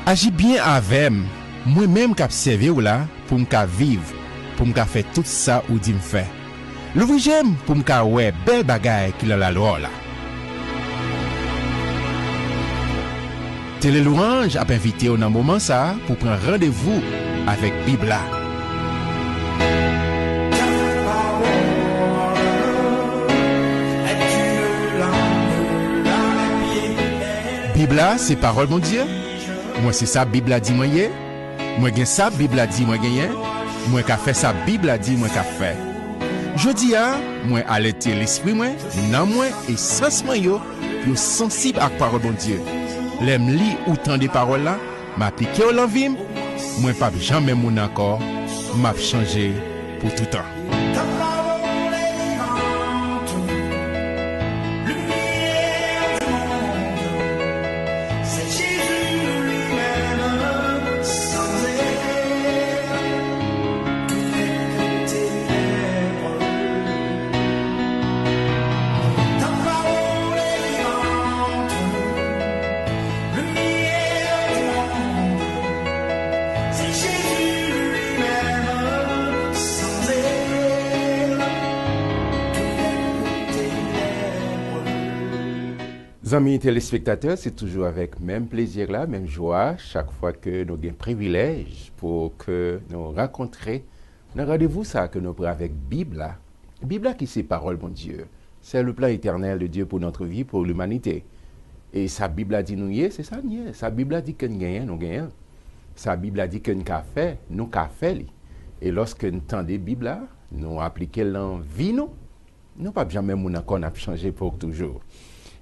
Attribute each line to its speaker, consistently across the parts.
Speaker 1: Agis bien avec moi-même qui observe ou là pour me vivre, pour me faire tout ça ou dit me faire. L'ouvrir j'aime pour me ouais belle bagaille qu'il a la loi là. Télé Louange a invité au moment ça pour prendre rendez-vous avec Bibla. Bibla c'est parole mon Dieu. Moi c'est ça Bibla dit moi yé. Moi gen ça Bibla dit moi gagné. Moi qu'a fait ça Bibla dit moi qu'a fait. Jodi a moi alerter l'esprit moi, nan moi et sens moi yo pour sensible à parole mon Dieu. L'aime li ou tant des paroles là, m'appliquer au l'envie, moi pas jamais mon encore, m'a changé pour tout temps. Amis téléspectateurs, c'est toujours avec même plaisir là, même joie, chaque fois que nous avons un privilège pour que nous rencontrions un rendez-vous ça que nous prenons avec Bibla. Bibla qui c'est parole, mon Dieu. C'est le plan éternel de Dieu pour notre vie, pour l'humanité. Et sa Bible a dit nous y est, c'est ça, nous y est. Sa Bible a dit que nous gagnons, nous gagnons. Sa Bible a dit que nous avons fait, nous avons fait. Et lorsque nous entendons Bible, nous appliquons l'envie, nous pas jamais mon encore n'a changé pour toujours.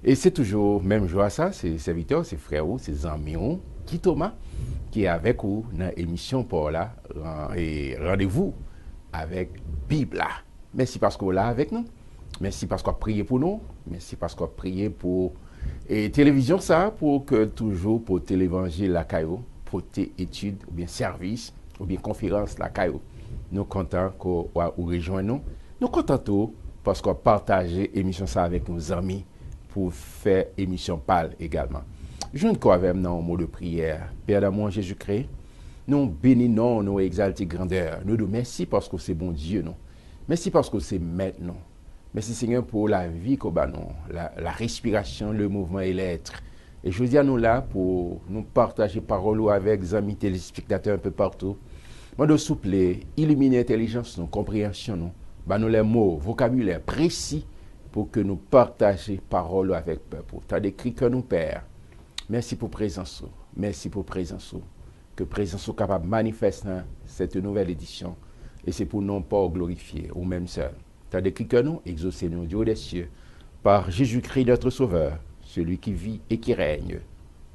Speaker 1: Et c'est toujours même joie ça, c'est serviteurs, c'est frères, c'est amis, qui Thomas, qui est avec vous dans l'émission pour là, et rendez-vous avec Bibla. Merci parce que vous êtes là avec nous. Merci parce qu'on a prié pour nous. Merci parce qu'on a prié pour et télévision ça, pour que toujours pour l'évangile la caillou, pour tes études, ou bien service, ou bien conférence la caillou. Nous contents qu'on vous rejoigne nous. Nous contents tout parce qu'on a partagé l'émission ça avec nos amis. Pour faire émission pâle également. Je ne crois même dans un mot de prière. Père d'amour Jésus-Christ, nous bénissons, nous exaltons grandeur. Nous nous merci parce que c'est bon Dieu, non. Merci parce que c'est maintenant. Merci Seigneur pour la vie qu'on a, la respiration, le mouvement et l'être. Et je dis à nous là pour nous partager parole avec les amis téléspectateurs un peu partout. Moi de souple, illuminer l'intelligence, nous, compréhension, nous, nous les mots, vocabulaire précis. Pour que nous partagions parole avec le peuple. Tu as décrit que nous, Père. Merci pour présence. Merci pour présence. Que présence soit capable de manifester cette nouvelle édition. Et c'est pour non pas glorifier, ou même seul. Tu as décrit que nous, exaucez nous, Dieu des cieux, par Jésus-Christ notre Sauveur, celui qui vit et qui règne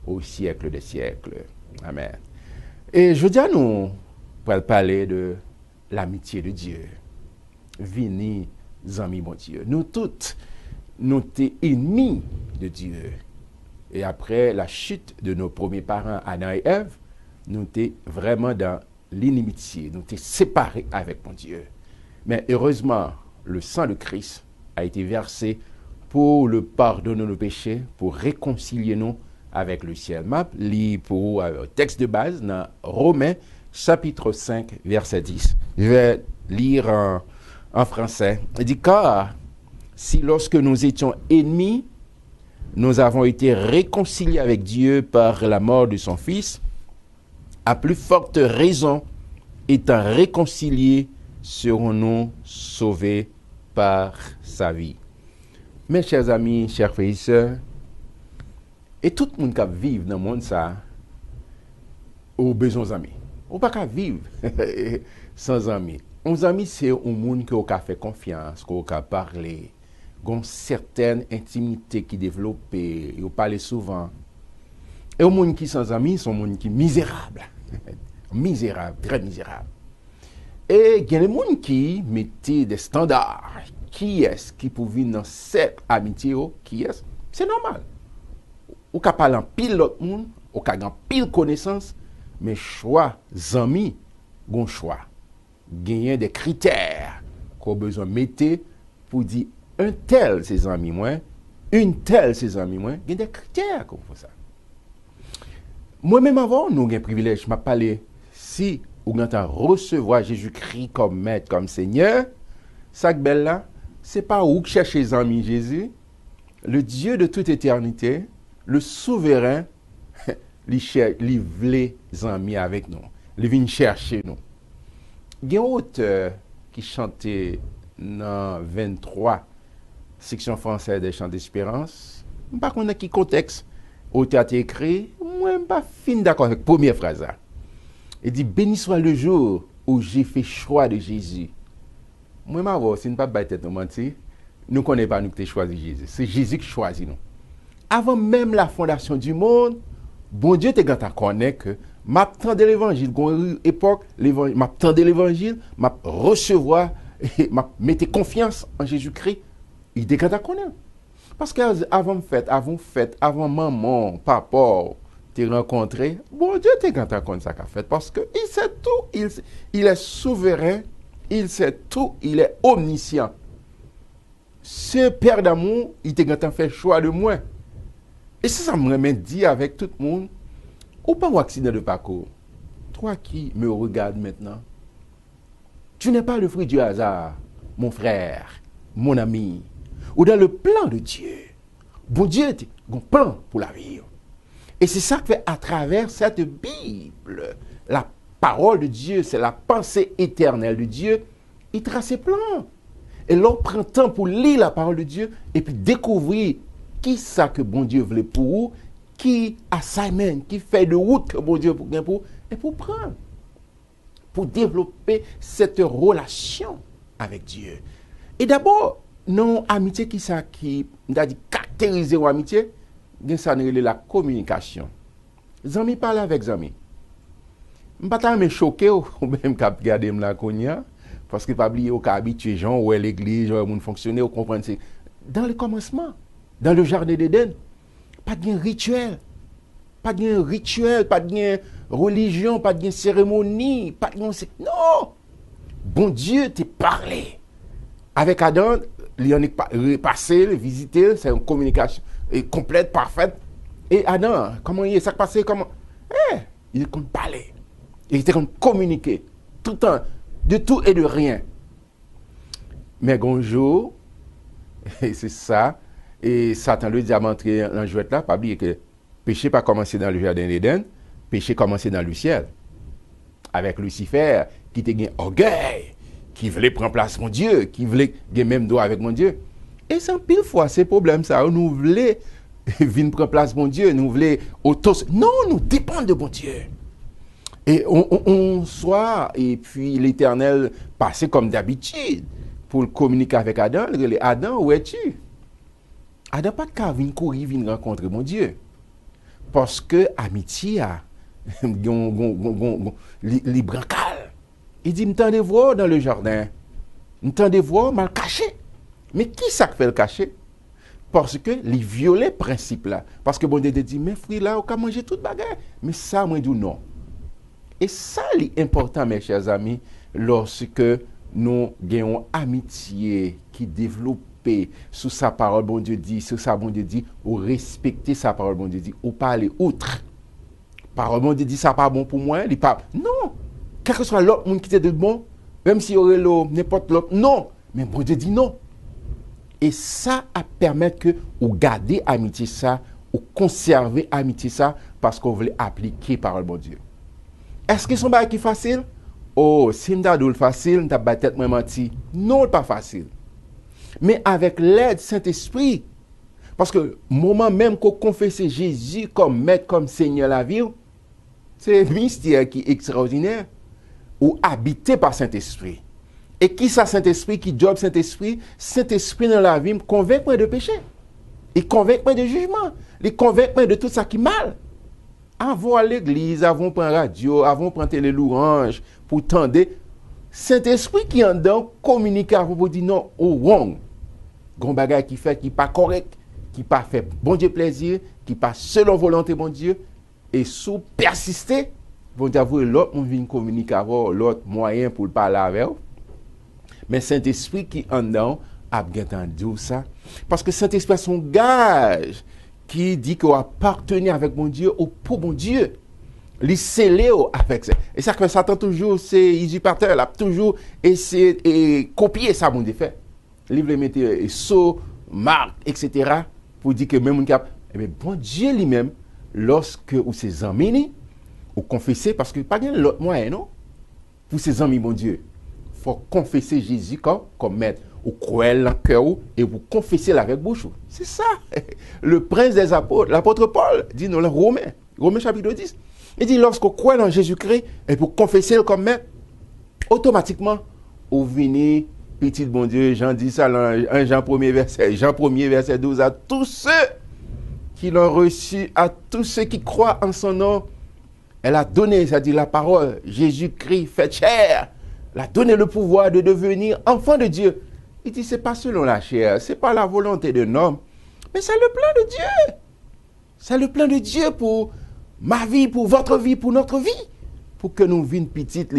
Speaker 1: au siècle des siècles. Amen. Et je dis à nous, pour parler de l'amitié de Dieu. Vini, amis, mon Dieu. Nous toutes, nous sommes ennemis de Dieu. Et après la chute de nos premiers parents, Adam et Ève, nous sommes vraiment dans l'inimitié. Nous sommes séparés avec mon Dieu. Mais heureusement, le sang de Christ a été versé pour le pardon de nos péchés, pour réconcilier nous avec le ciel. Je lis pour le texte de base dans Romains, chapitre 5, verset 10. Je vais lire en français. Il dit, car si lorsque nous étions ennemis, nous avons été réconciliés avec Dieu par la mort de son Fils, à plus forte raison, étant réconciliés, serons-nous sauvés par sa vie. Mes chers amis, chers frères et sœurs, et tout le monde qui vit dans le monde, ça, a besoin d'amis. On ne peut pas vivre sans amis. Un ami, c'est un monde qui a fait confiance, qui a parlé, qui a une certaine intimité qui développe, qui parle souvent. Et un monde qui sans amis, c'est un monde qui est misérable. Misérable, très misérable. Et il y a des gens qui mettent des standards. Qui est-ce qui peut vivre dans cette amitié? Qui est-ce? C'est normal. Ou qu'à parler en pile l'autre monde, ou qu'à en pile connaissance, mais choix, amis, bon choix. Gagner des critères qu'on a besoin de mettre pour dire un tel ses amis moins, une telle ses amis moins, il y a des critères qu'on fait ça. Moi-même avant, nous avons un privilège. Je m'ai parlé, si vous avez recevoir Jésus-Christ comme maître, comme Seigneur, ça que belle là, c'est pas où que chercher les amis Jésus, le Dieu de toute éternité, le souverain, il veut les amis avec nous. Il vient chercher nous. Il y a un auteur qui chantait dans 23 section française des chants d'espérance. Je ne sais pas dans quel contexte auteur a écrit. Moi, je ne suis pas fin d'accord avec la première phrase. Là. Il dit, béni soit le jour où j'ai fait choix de Jésus. Moi, je ne sais pas si tête nous mentir. Nous ne connaissons pas nous qui choisi Jésus. C'est Jésus qui choisit nous. Avant même la fondation du monde, bon Dieu te ganta connaît que m'attendais l'évangile, une époque, m'attendais l'évangile, m'a recevoir, m'a mettre confiance en Jésus-Christ, il te ganta connaît. Parce qu'avant fête, avant maman, papa, te rencontré, bon Dieu te ganta connaît ça qu'a fait parce que il sait tout, il est souverain, il sait tout, il est omniscient. Ce Père d'amour, il te ganta fait choix de moi. Et ça me remet dit avec tout le monde, ou pas un accident de parcours. Toi qui me regardes maintenant, tu n'es pas le fruit du hasard, mon frère, mon ami, ou dans le plan de Dieu. Bon Dieu a un plan pour la vie. Et c'est ça que fait à travers cette Bible, la parole de Dieu, c'est la pensée éternelle de Dieu, il trace ses plans. Et l'on prend temps pour lire la parole de Dieu et puis découvrir qui ça que bon Dieu voulait pour vous, qui assignment, qui fait de route que bon Dieu pour et pour prendre, pour développer cette relation avec Dieu. Et d'abord, non amitié qui ça qui m'a dit caractériser une amitié, ça c'est la communication. Zami parle avec zami. M'pas me choqué ou même cap garder la konya parce que pas oublier au cas habitué gens ou l'église, ou monde fonctionner ou comprendre c'est dans le commencement. Dans le jardin d'Éden, pas de rituel, pas de religion, pas de cérémonie, pas de... Non! Bon Dieu t'a parlé. Avec Adam, il en est passé, visité, c'est une communication complète, parfaite. Et Adam, comment il est, ça passé, comment... il est comme parler. Il était comme communiquer, tout le temps, de tout et de rien. Mais un jour, et c'est ça, et Satan le dit à entrer dans le jouet là, pas oublier que péché pas commencé dans le jardin d'Éden, péché commencé dans le ciel. Avec Lucifer, qui était un orgueil, qui voulait prendre place mon Dieu, qui voulait gagner même droit avec mon Dieu. Et c'est pile fois, ces problèmes, ça, nous voulons venir prendre place mon Dieu, nous voulons non, nous dépendons de mon Dieu. Et on soit, et puis l'Éternel passait comme d'habitude pour communiquer avec Adam, Adam, où es-tu? Adam pas qu'à venir courir, venir rencontrer mon Dieu. Parce que amitié a les brancales. Il dit, m'tendez voir dans le jardin. M'tendez voir mal caché. Mais qui ça fait le cacher? Parce que les violets principe là. Parce que bon Dieu dit, mais frère là, on peut manger toute bagarre. Mais ça, moi, je dis non. Et ça, c'est important, mes chers amis, lorsque nous gagnons amitié qui développe sous sa parole, bon Dieu dit, sous sa bon Dieu dit, ou respecter sa parole, bon Dieu dit, ou pas aller outre. Parole, bon Dieu dit, ça pas bon pour moi, il pas. Non! Quel que soit l'autre monde qui était de bon, même si y aurait n'importe l'autre, non! Mais bon Dieu dit non. Et ça a permis que vous gardez amitié ça, ou conserver amitié ça, parce qu'on voulait appliquer parole, bon Dieu. Est-ce que son bail qui facile? Oh, si m'ta doule facile, m'ta ba tête moi menti. Non, pas facile. Mais avec l'aide Saint-Esprit, parce que moment même qu'on confesse Jésus comme maître, comme Seigneur la vie, c'est un mystère qui est extraordinaire, ou habité par Saint-Esprit. Et qui ça Saint-Esprit, qui job Saint-Esprit? Saint-Esprit dans la vie me convainc moi de péché. Il convainc moi de jugement. Il convainc moi de tout ça qui est mal. Avant à l'église, avant prendre radio, avant prendre les louanges, pour tendre, Saint-Esprit qui en dedans communique avec vous pour dire non, oh wrong. Gon bagay qui fait qui pas correct, qui pas fait bon Dieu plaisir, qui pas selon volonté bon Dieu, et sous persister, bon Dieu vous l'autre on vient communiquer avec l'autre moyen pour parler avec vous. Mais Saint-Esprit qui en dedans a bien entendu ça, parce que Saint-Esprit a son gage qui dit qu'on appartenir avec mon Dieu ou pour mon Dieu. li scellé avec ça. Et ça que Satan toujours, c'est usurpateur, là, toujours essayer de copier ça, bon Dieu fait. Livre mettre saut, marque, etc. pour dire que même on cap. Eh bien, bon Dieu lui-même, lorsque ou ses amis, ou confesser, parce que pas bien l'autre moyen, non? Pour ses amis, bon Dieu, il faut confesser Jésus comme maître, ou croire dans le cœur, et vous confesser avec bouche. C'est ça. Le prince des apôtres, l'apôtre Paul, dit dans le Romains chapitre 10, il dit, lorsqu'on croit dans Jésus-Christ, et pour confesser comme maître, automatiquement, vous venez, petit bon Dieu, Jean dit ça dans 1 Jean 1er verset, Jean 1er verset 12, à tous ceux qui l'ont reçu, à tous ceux qui croient en son nom, elle a donné, c'est-à-dire la parole, Jésus-Christ fait chair, elle a donné le pouvoir de devenir enfant de Dieu. Il dit, c'est pas selon la chair, c'est pas la volonté d'un homme, mais c'est le plan de Dieu. C'est le plan de Dieu pour ma vie, pour votre vie, pour notre vie, pour que nous vivions petites.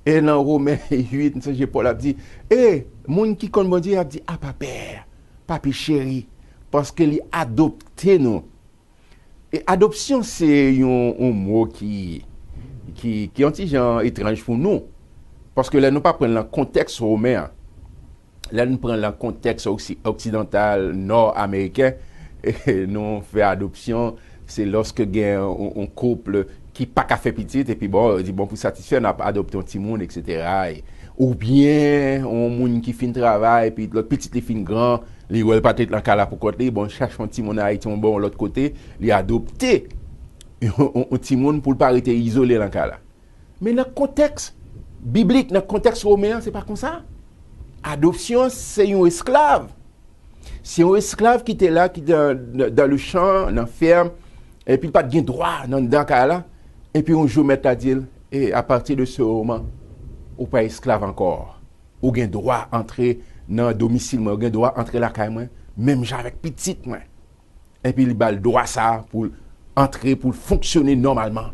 Speaker 1: Et dans Romains 8, c'est Paul a dit, moun qui connaît mon Dieu a dit, ah papa, papi chéri, parce qu'il a adopté nous. Et adoption, c'est un mot qui est un petit genre étrange pour nous. Parce que là, nous ne prenons pas le contexte romain. Là, nous prenons le contexte occidental, nord-américain. Et nous faisons adoption, c'est lorsque il y a un couple qui n'a pas qu'à faire petit, et puis bon, dit bon, pour satisfaire, on a adopté un petit monde, etc. Ou bien, un monde qui fait un travail, et puis l'autre petit, il fait grand. Les veulent pas être dans le cas là pour côté, bon, cherche un petit monde à Haïti, bon, l'autre côté, les adopter un petit monde pour ne pas être isolé dans le cas là. Mais dans le contexte biblique, dans le contexte romain, c'est pas comme ça. Adoption, c'est un esclave. C'est un esclave qui était là, qui dans le champ, dans la ferme, et puis il n'a pas de droit dans le cas là. Et puis un jour, maître a dit, et à partir de ce moment, ou pas esclave encore, ou gain droit entrer dans le domicile, moi, j'ai droit entrer la caille, même avec petite, moi. Et puis, il a le droit ça pour entrer, pour fonctionner normalement.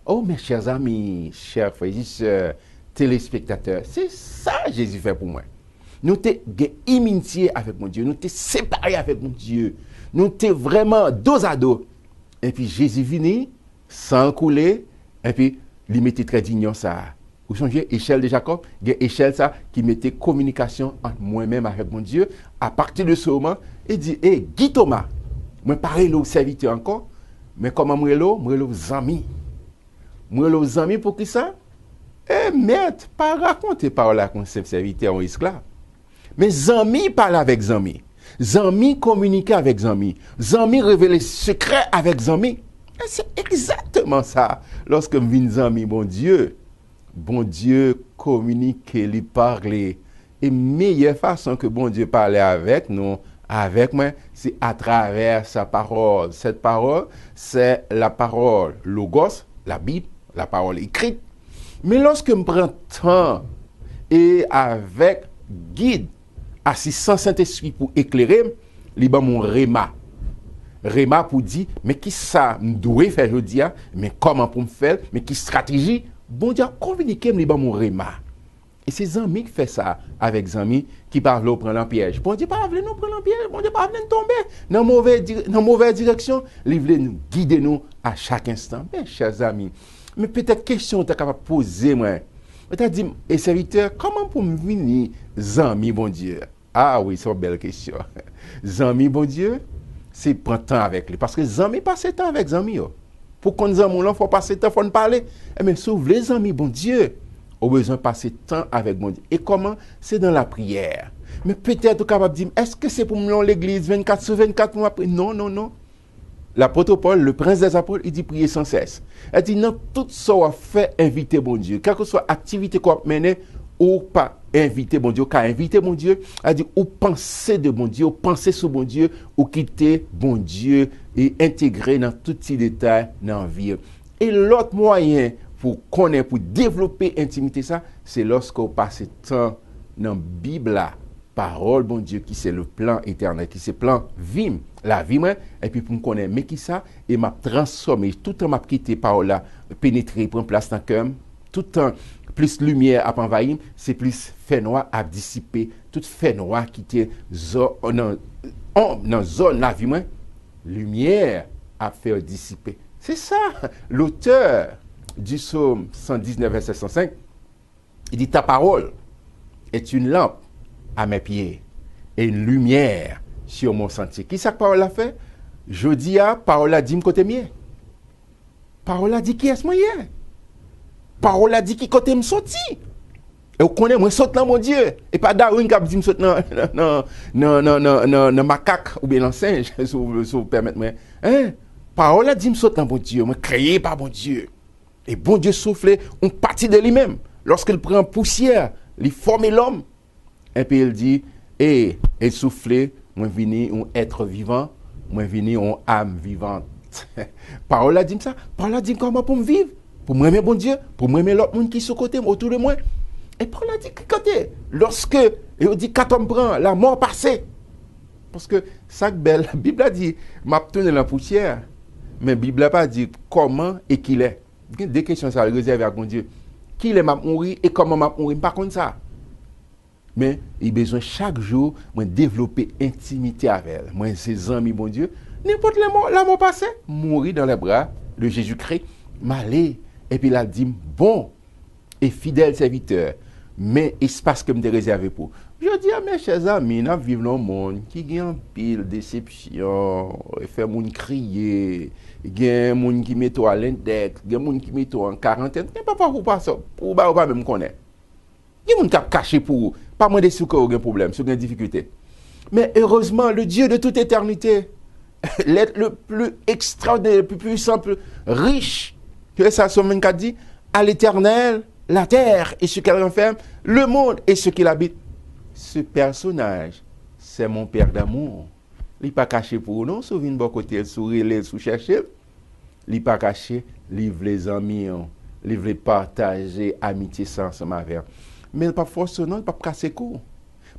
Speaker 1: Oh, mes chers amis, chers frères, téléspectateurs, c'est ça que Jésus fait pour moi. Nous sommes inimitié avec mon Dieu, nous sommes séparés avec mon Dieu, nous sommes vraiment dos à dos. Et puis, Jésus venu, sans couler, et puis, il mettait très digne ça. Vous changez l'échelle de Jacob, il y a l'échelle ça qui mettait communication entre moi-même avec mon Dieu. À partir de ce moment, il dit, Guy Thomas, moi parle au serviteur encore, mais comment moi les amis. Moi les amis pour qui ça? Maître, pas raconter par là qu'on serviteur ou esclave. Mais amis parle avec amis. Amis communiquer avec amis. Amis révéler secret avec amis. C'est exactement ça. Lorsque je viens amis, bon Dieu communique, lui parle. Et meilleure façon que bon Dieu parle avec nous, avec moi, c'est à travers sa parole. Cette parole, c'est la parole Logos, la Bible, la parole écrite. Mais lorsque je prends temps et avec guide, assistant Saint-Esprit pour éclairer, il y a mon réma. Réma pour dire, mais qui ça me doit faire aujourd'hui, mais comment pour me faire, mais qui stratégie. Bon Dieu, communiquer me mon réma. Et c'est les amis qui font ça avec les amis qui parlent au prendre un piège. Bon Dieu, pas venir nous prendre un piège. Bon Dieu, pas venir tomber dans mauvaise direction. Il veut nous guider nous à chaque instant. Mes chers amis, mais peut-être question tu es capable de poser moi. Tu as dit, et serviteur, comment pour me venir, amis, bon Dieu? Ah oui, c'est une belle question. Amis, bon Dieu, c'est prendre temps avec lui. Parce que les amis passent temps avec les amis. Pour qu'on nous aime, il faut passer temps, il faut nous parler. Mais sauf les amis, bon Dieu, ont besoin de passer temps avec bon Dieu. Et comment? C'est dans la prière. Mais peut-être capable de dire, est-ce que c'est pour me dans l'église 24 sur 24 mois après? Non, non, non. L'apôtre Paul, le prince des apôtres, il dit prier sans cesse. Il dit, non, tout ça va faire inviter bon Dieu. Quelle que soit l'activité qu'on mène, ou pas inviter bon Dieu, qu'à inviter bon Dieu, il dit, ou penser de bon Dieu, ou penser sur bon Dieu, ou quitter bon Dieu et intégrer dans tous les détails dans la vie. Et l'autre moyen pour connaître, pour développer intimité, ça, c'est lorsqu'on passe temps dans la Bible, la parole, bon Dieu, qui c'est le plan éternel, qui c'est le plan vie, la vie, et puis pour me connaître, mais qui ça, et m'a transformé, tout le temps m'a quitté parole là, pénétrer, prendre place dans le cœur, tout le temps, plus lumière à envahir, c'est plus fait noir à dissiper, tout fait noir qui était dans zone la vie, lumière à faire dissiper. C'est ça. L'auteur du psaume 119, verset 105, il dit, ta parole est une lampe à mes pieds et une lumière sur mon sentier. Qui ça que parole a fait? Je dis à parole a dit côté mien. Parole a dit qui est-ce moyen? Parole a dit qui côté me sorti. Et vous connaissez, moi saute dans mon Dieu. Et pas Darwin qui a dit me saute dans macaque ou bien dans singe, si vous permettez. Hein? Parole a dit me saute dans mon Dieu. Moi créé par mon Dieu. Et bon Dieu soufflé une partie de lui-même. Lorsqu'il prend poussière, il forme l'homme. Et puis il dit, et il soufflé, moi vini un être vivant, moi vini une âme vivante. Parole a dit ça. Parole a dit comment pour me vivre, pour m'aimer bon Dieu, pour m'aimer l'autre monde qui est sur côté, autour de moi. Et Paul a dit côté, lorsque il dit quand on prend la mort passée. Parce que ça belle, la Bible a dit, m'a tourné la poussière, mais la Bible n'a pas dit comment et qui il est. Il y a des questions ça réservé à mon Dieu. Qui il est m'a mourir et comment m'a mourir, pas contre ça. Mais il a besoin chaque jour de développer intimité avec elle. Moi, ses amis, bon Dieu, n'importe la mort passée, mourir dans les bras de Jésus-Christ, m'aller. Et puis il a dit, bon et fidèle serviteur, mais espace que me réservé pour. Je dis à mes chers amis, nous vivons dans un monde qui a une pile déception, fait moun crier, il y a un monde qui met toi à l'index, il y a un monde qui met toi en quarantaine, il n'y a pas pour pas même connaître. Il y a un monde qui a caché pour pas moins de sous qu'il y a un problème, sur une difficulté. Mais heureusement, le Dieu de toute éternité, l'être le plus extraordinaire, le plus puissant, le plus riche, que ça, Somme 24 dit, à l'éternel, la terre et ce qu'elle renferme, le monde et ce qu'il habite. Ce personnage, c'est mon Père d'amour. Il n'est pas caché pour nous, souviens de bon côté, sourire, les sous-chercher. Il n'est pas caché, livre les amis, livre les partager, amitié sans ensemble avec. Mais il n'est pas forcément, il n'est pas casser court.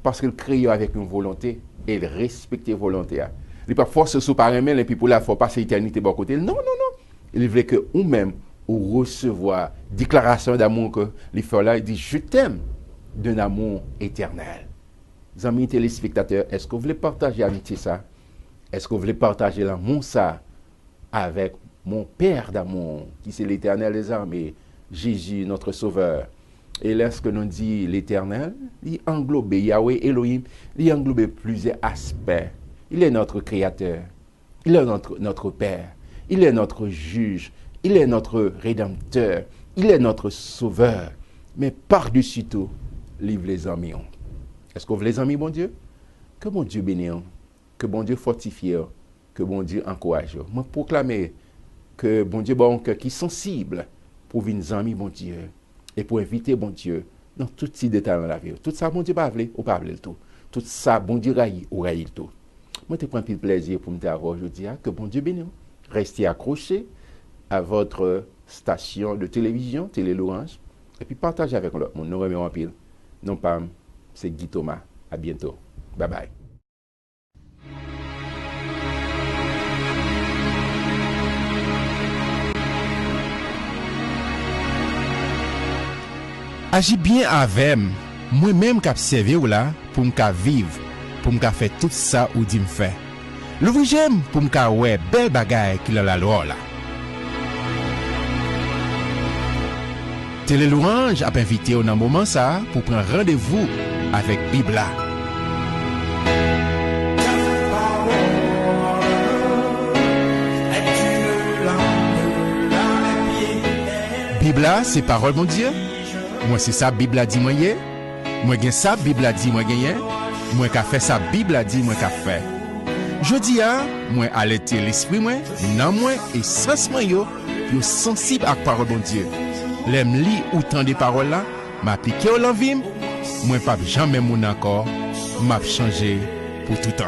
Speaker 1: Parce qu'il crée avec une volonté et il respecte la volonté. Il n'est pas forcément sous par un et puis pour la fois passer l'éternité de bon côté. Non, non, non. Il veut que vous-même, ou recevoir déclaration d'amour que les frères là, il dit je t'aime d'un amour éternel. Amis téléspectateurs, est-ce que vous voulez partager l'amitié ça? Est-ce que vous voulez partager l'amour ça avec mon Père d'amour, qui c'est l'Éternel des armées, Jésus, notre Sauveur? Et lorsque nous dit l'Éternel, il englobe Yahweh Elohim, il englobe plusieurs aspects. Il est notre Créateur, il est notre Père, il est notre juge, il est notre Rédempteur, il est notre Sauveur. Mais par-dessus tout, livre les amis. Est-ce que vous les amis, bon Dieu? Que bon Dieu bénisse, que bon Dieu fortifie, que bon Dieu encourage. Moi, proclamer que bon Dieu bon cœur qui est sensible pour venir amis, bon Dieu, et pour inviter bon Dieu dans tout ces détails dans la vie. Tout ça, bon Dieu, pas ou pas le tout. Tout ça, bon Dieu, raille ou raille le tout. Moi, je prends un peu de plaisir pour me dire aujourd'hui que bon Dieu bénisse. Restez accrochés à votre station de télévision, Télé Louange, et puis partagez avec l'autre monde. Nous remercions en pile. Non pas, c'est Guy Thomas. À bientôt. Bye bye.
Speaker 2: Agis bien avec moi-même qui observe ou là pour me vivre, pour me faire tout ça ou dit me faire. L'ouvrir j'aime pour me ouais belle bagaille qu'il a la loi là. Télé Louange a invité au moment ça pour prendre rendez-vous avec Bibla. Bibla, c'est parole mon Dieu. Moi c'est ça Bibla dit moi yé. Moi gen ça Bibla dit moi gagné. Moi qu'a fait ça Bibla dit moi qu'a fait. Je dis à moi alerter l'esprit moi, non moi et sens moi yo sensible à parole mon Dieu. L'aime li autant de paroles là, m'appliquer au l'envie, moi pas jamais mon encore, m'a changé pour tout temps.